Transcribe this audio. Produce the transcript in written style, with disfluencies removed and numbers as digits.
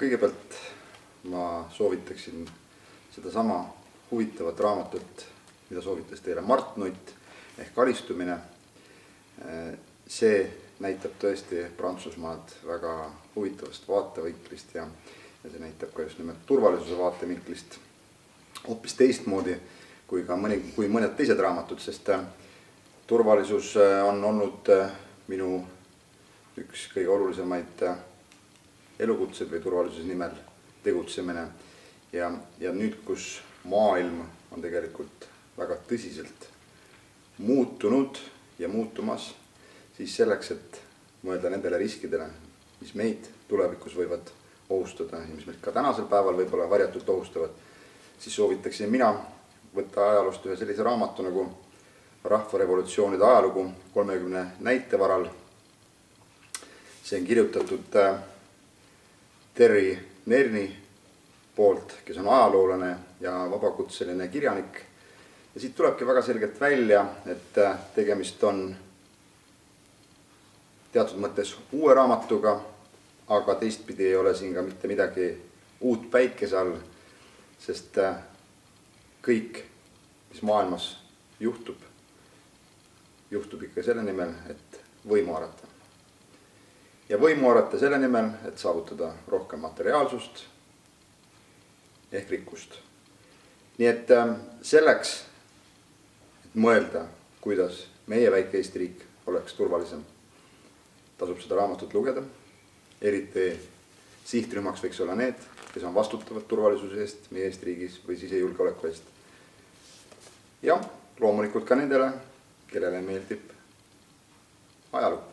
Kõigepealt ma soovitaksin sedasama huvitavat raamatut, mida soovitas teile Mart Nutt ehk Alistumine. See näitab tõesti Prantsusmaad väga huvitavast vaatevinklist ja see näitab ka just nimelt turvalisuse vaatevinklist hoopis teistmoodi kui mõned teised raamatud, sest turvalisus on olnud minu üks kõige olulisemaid elukutseid või turvalisuse nimel tegutsemine. Ja nüüd, kus maailm on tegelikult väga tõsiselt muutunud ja muutumas, siis selleks, et mõelda nendele riskidele, mis meid tulevikus võivad ohustada ja mis meid ka tänasel päeval võib-olla varjatult ohustavad, siis soovitaksin mina võtta ajaloost ühe sellise raamatu nagu Rahvarevolutsioonide ajalugu 30 näitevaral. See on kirjutatud Terry Nerni poolt, kes on ajaloolane ja vabakutseline kirjanik. Ja siit tulebki väga selgelt välja, et tegemist on teatud mõttes uue raamatuga, aga teistpidi ei ole siin ka mitte midagi uut päikese all, sest kõik, mis maailmas juhtub ikka selle nimel, et võimu haarata. Ja võimu haarata selle nimel, et saavutada rohkem materiaalsust ehk rikkust. Nii et selleks, et mõelda, kuidas meie väike Eesti riik oleks turvalisem, tasub seda raamatut lugeda. Eriti sihtrühmaks võiks olla need, kes on vastutavad turvalisuse eest meie Eesti riigis või sisejulgeoleku eest. Ja loomulikult ka nendele, kellele meeldib ajalugu.